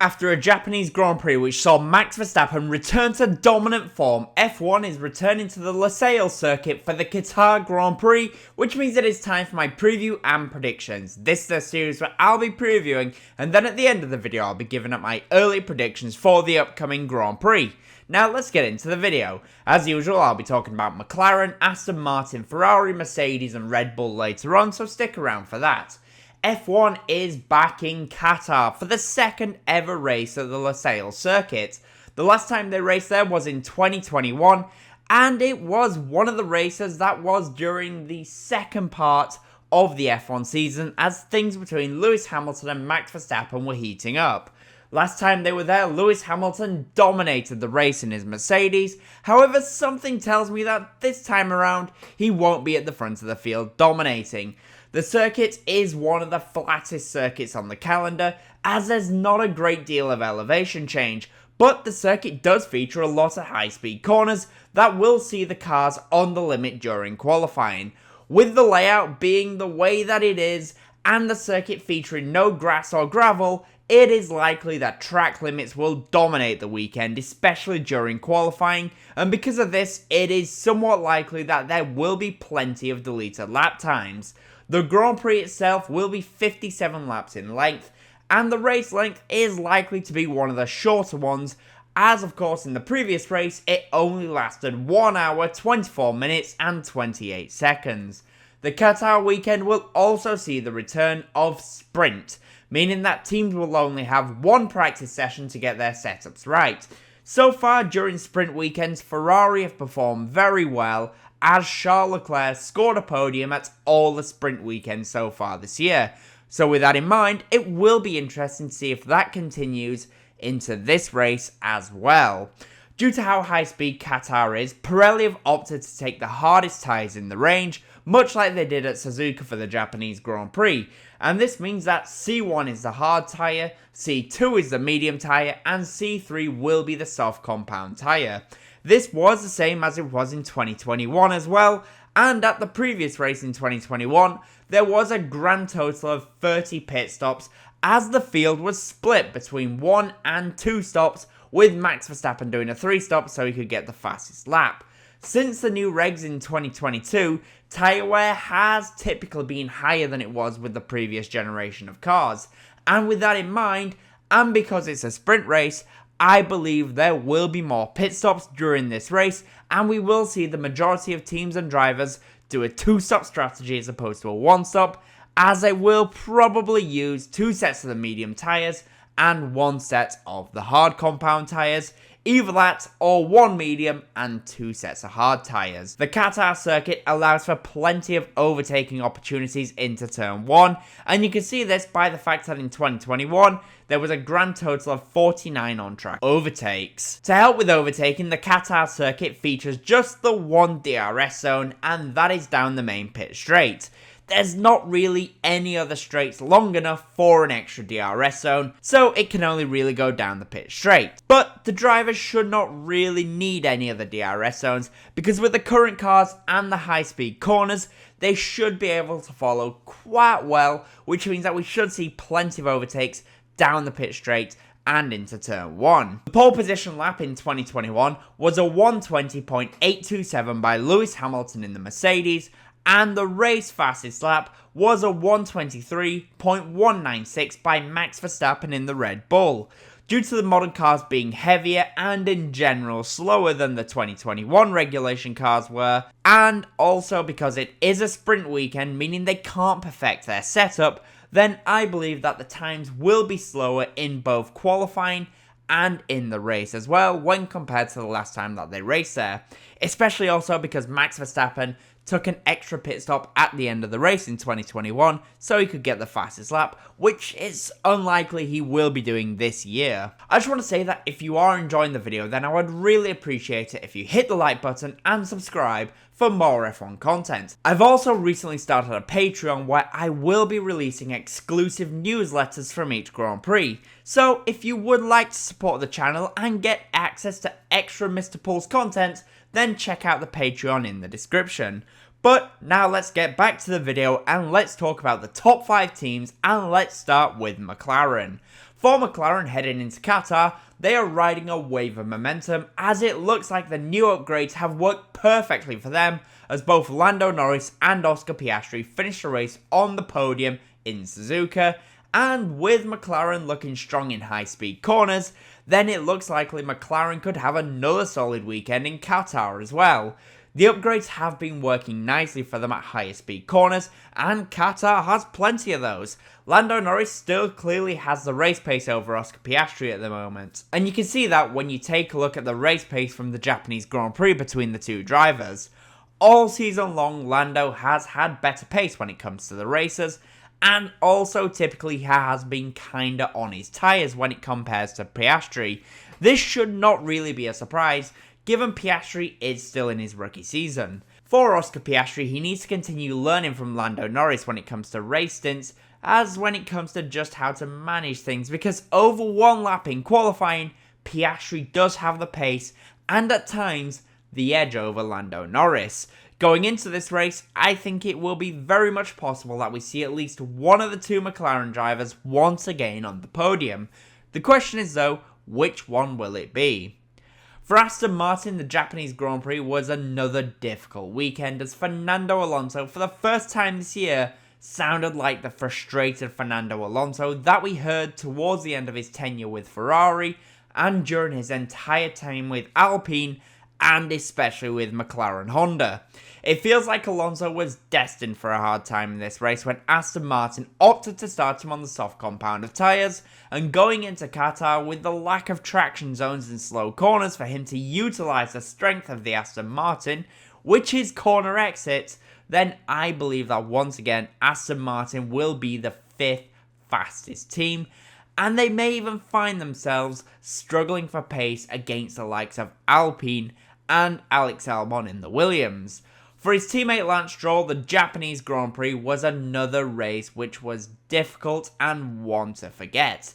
After a Japanese Grand Prix which saw Max Verstappen return to dominant form, F1 is returning to the Losail circuit for the Qatar Grand Prix, which means it is time for my preview and predictions. This is a series where I'll be previewing, and then at the end of the video I'll be giving up my early predictions for the upcoming Grand Prix. Now let's get into the video. As usual, I'll be talking about McLaren, Aston Martin, Ferrari, Mercedes and Red Bull later on, so stick around for that. F1 is back in Qatar for the second ever race at the Losail circuit. The last time they raced there was in 2021, and it was one of the races that was during the second part of the F1 season as things between Lewis Hamilton and Max Verstappen were heating up. Last time they were there, Lewis Hamilton dominated the race in his Mercedes. However, something tells me that this time around, he won't be at the front of the field dominating. The circuit is one of the flattest circuits on the calendar, as there's not a great deal of elevation change, but the circuit does feature a lot of high-speed corners that will see the cars on the limit during qualifying. With the layout being the way that it is, and the circuit featuring no grass or gravel, it is likely that track limits will dominate the weekend, especially during qualifying, and because of this, it is somewhat likely that there will be plenty of deleted lap times. The Grand Prix itself will be 57 laps in length, and the race length is likely to be one of the shorter ones, as of course in the previous race it only lasted 1 hour, 24 minutes and 28 seconds. The Qatar weekend will also see the return of sprint, meaning that teams will only have one practice session to get their setups right. So far during sprint weekends, Ferrari have performed very well, as Charles Leclerc scored a podium at all the sprint weekends so far this year. So with that in mind, it will be interesting to see if that continues into this race as well. Due to how high speed Qatar is, Pirelli have opted to take the hardest tyres in the range, much like they did at Suzuka for the Japanese Grand Prix, and this means that C1 is the hard tyre, C2 is the medium tyre, and C3 will be the soft compound tyre. This was the same as it was in 2021 as well, and at the previous race in 2021, there was a grand total of 30 pit stops as the field was split between 1 and 2 stops, with Max Verstappen doing a 3 stop so he could get the fastest lap. Since the new regs in 2022, tyre wear has typically been higher than it was with the previous generation of cars, and with that in mind, and because it's a sprint race, I believe there will be more pit stops during this race, and we will see the majority of teams and drivers do a 2-stop strategy as opposed to a 1-stop, as they will probably use 2 sets of the medium tyres and 1 set of the hard compound tyres, either that or 1 medium and 2 sets of hard tyres. The Qatar circuit allows for plenty of overtaking opportunities into turn 1, and you can see this by the fact that in 2021, there was a grand total of 49 on-track overtakes. To help with overtaking, the Qatar circuit features just the one DRS zone, and that is down the main pit straight. There's not really any other straights long enough for an extra DRS zone, so it can only really go down the pit straight. But the drivers should not really need any other DRS zones, because with the current cars and the high speed corners, they should be able to follow quite well, which means that we should see plenty of overtakes down the pit straight and into turn 1. The pole position lap in 2021 was a 120.827 by Lewis Hamilton in the Mercedes, and the race fastest lap was a 123.196 by Max Verstappen in the Red Bull. Due to the modern cars being heavier and in general slower than the 2021 regulation cars were, and also because it is a sprint weekend meaning they can't perfect their setup, then I believe that the times will be slower in both qualifying and in the race as well when compared to the last time that they raced there. Especially also because Max Verstappen took an extra pit stop at the end of the race in 2021 so he could get the fastest lap, which is unlikely he will be doing this year. I just want to say that if you are enjoying the video, then I would really appreciate it if you hit the like button and subscribe for more F1 content. I've also recently started a Patreon where I will be releasing exclusive newsletters from each Grand Prix. So if you would like to support the channel and get access to extra Mr. Paul's content, then check out the Patreon in the description. But now let's get back to the video and let's talk about the top 5 teams, and let's start with McLaren. For McLaren heading into Qatar, they are riding a wave of momentum as it looks like the new upgrades have worked perfectly for them as both Lando Norris and Oscar Piastri finished the race on the podium in Suzuka, and with McLaren looking strong in high-speed corners, then it looks likely McLaren could have another solid weekend in Qatar as well. The upgrades have been working nicely for them at higher speed corners, and Qatar has plenty of those. Lando Norris still clearly has the race pace over Oscar Piastri at the moment, and you can see that when you take a look at the race pace from the Japanese Grand Prix between the two drivers. All season long, Lando has had better pace when it comes to the races, and also typically has been kinda on his tyres when it compares to Piastri. This should not really be a surprise, given Piastri is still in his rookie season. For Oscar Piastri, he needs to continue learning from Lando Norris when it comes to race stints, as when it comes to just how to manage things, because over one lap in qualifying, Piastri does have the pace, and at times, the edge over Lando Norris. Going into this race, I think it will be very much possible that we see at least one of the two McLaren drivers once again on the podium. The question is though, which one will it be? For Aston Martin, the Japanese Grand Prix was another difficult weekend as Fernando Alonso, for the first time this year, sounded like the frustrated Fernando Alonso that we heard towards the end of his tenure with Ferrari and during his entire time with Alpine and especially with McLaren Honda. It feels like Alonso was destined for a hard time in this race when Aston Martin opted to start him on the soft compound of tyres, and going into Qatar with the lack of traction zones and slow corners for him to utilise the strength of the Aston Martin, which is corner exits, then I believe that once again Aston Martin will be the 5th fastest team, and they may even find themselves struggling for pace against the likes of Alpine and Alex Albon in the Williams. For his teammate Lance Stroll, the Japanese Grand Prix was another race which was difficult and one to forget.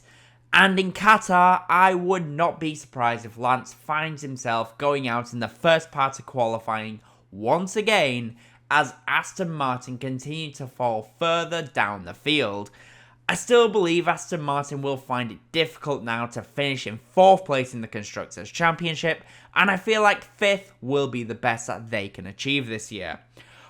And in Qatar, I would not be surprised if Lance finds himself going out in the first part of qualifying once again as Aston Martin continue to fall further down the field. I still believe Aston Martin will find it difficult now to finish in 4th place in the Constructors' Championship, and I feel like 5th will be the best that they can achieve this year.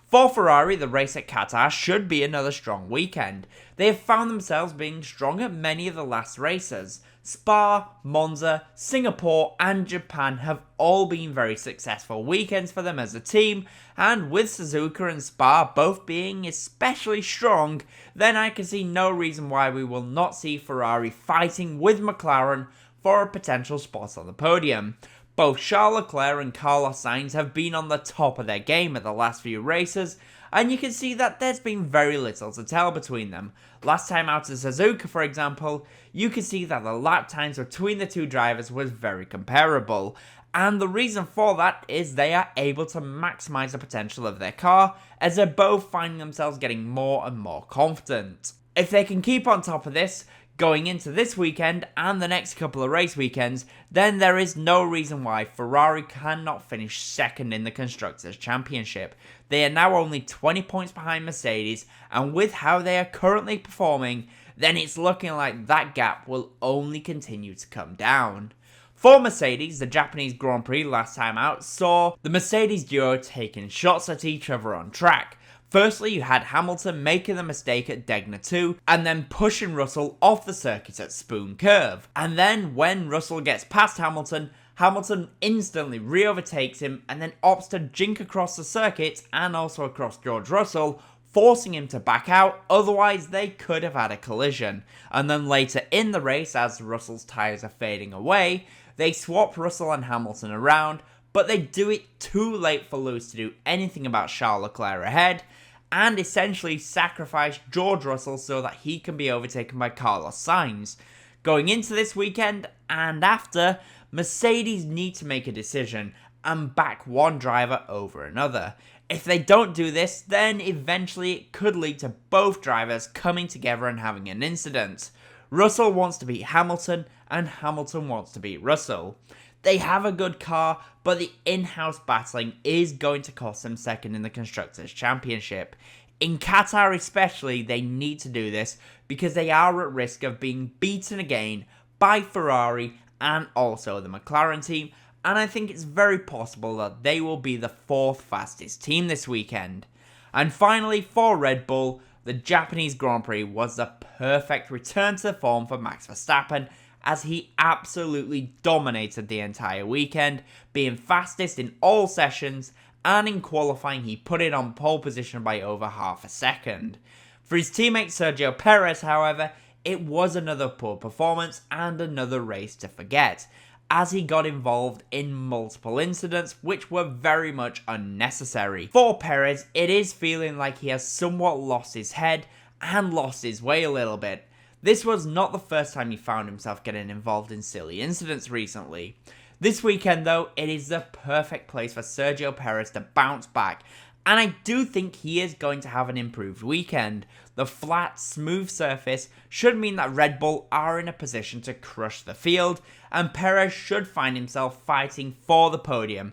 For Ferrari, the race at Qatar should be another strong weekend. They have found themselves being strong at many of the last races. Spa, Monza, Singapore and Japan have all been very successful weekends for them as a team, and with Suzuka and Spa both being especially strong, then I can see no reason why we will not see Ferrari fighting with McLaren for a potential spot on the podium. Both Charles Leclerc and Carlos Sainz have been on the top of their game at the last few races, and you can see that there's been very little to tell between them. Last time out at Suzuka, for example, you can see that the lap times between the two drivers was very comparable, and the reason for that is they are able to maximise the potential of their car as they're both finding themselves getting more and more confident. If they can keep on top of this, going into this weekend and the next couple of race weekends, then there is no reason why Ferrari cannot finish 2nd in the Constructors' Championship. They are now only 20 points behind Mercedes, and with how they are currently performing, then it's looking like that gap will only continue to come down. For Mercedes, the Japanese Grand Prix last time out saw the Mercedes duo taking shots at each other on track. Firstly, you had Hamilton making the mistake at Degner 2 and then pushing Russell off the circuit at Spoon Curve. And then when Russell gets past Hamilton, Hamilton instantly re-overtakes him and then opts to jink across the circuit and also across George Russell, forcing him to back out, otherwise they could have had a collision. And then later in the race, as Russell's tyres are fading away, they swap Russell and Hamilton around, but they do it too late for Lewis to do anything about Charles Leclerc ahead, and essentially sacrifice George Russell so that he can be overtaken by Carlos Sainz. Going into this weekend and after, Mercedes need to make a decision and back one driver over another. If they don't do this, then eventually it could lead to both drivers coming together and having an incident. Russell wants to beat Hamilton, and Hamilton wants to beat Russell. They have a good car, but the in-house battling is going to cost them 2nd in the Constructors' Championship. In Qatar especially, they need to do this because they are at risk of being beaten again by Ferrari and also the McLaren team, and I think it's very possible that they will be the 4th fastest team this weekend. And finally, for Red Bull, the Japanese Grand Prix was the perfect return to form for Max Verstappen, as he absolutely dominated the entire weekend, being fastest in all sessions, and in qualifying he put it on pole position by over half a second. For his teammate Sergio Perez, however, it was another poor performance and another race to forget, as he got involved in multiple incidents which were very much unnecessary. For Perez, it is feeling like he has somewhat lost his head and lost his way a little bit. This was not the first time he found himself getting involved in silly incidents recently. This weekend though, it is the perfect place for Sergio Perez to bounce back, and I do think he is going to have an improved weekend. The flat, smooth surface should mean that Red Bull are in a position to crush the field, and Perez should find himself fighting for the podium,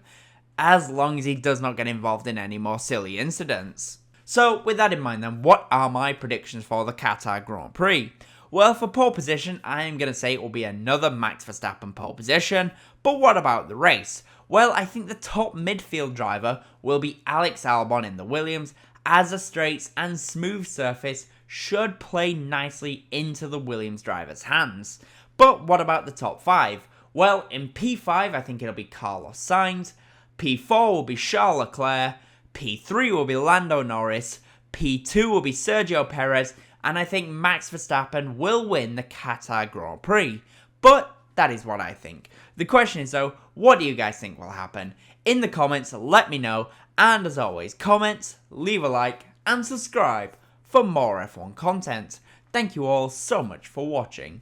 as long as he does not get involved in any more silly incidents. So with that in mind then, what are my predictions for the Qatar Grand Prix? Well, for pole position, I am going to say it will be another Max Verstappen pole position, but what about the race? Well, I think the top midfield driver will be Alex Albon in the Williams, as the straights and smooth surface should play nicely into the Williams driver's hands. But what about the top 5? Well, in P5 I think it'll be Carlos Sainz, P4 will be Charles Leclerc, P3 will be Lando Norris, P2 will be Sergio Perez, and I think Max Verstappen will win the Qatar Grand Prix. But that is what I think. The question is though, what do you guys think will happen? In the comments, let me know. And as always, comment, leave a like, and subscribe for more F1 content. Thank you all so much for watching.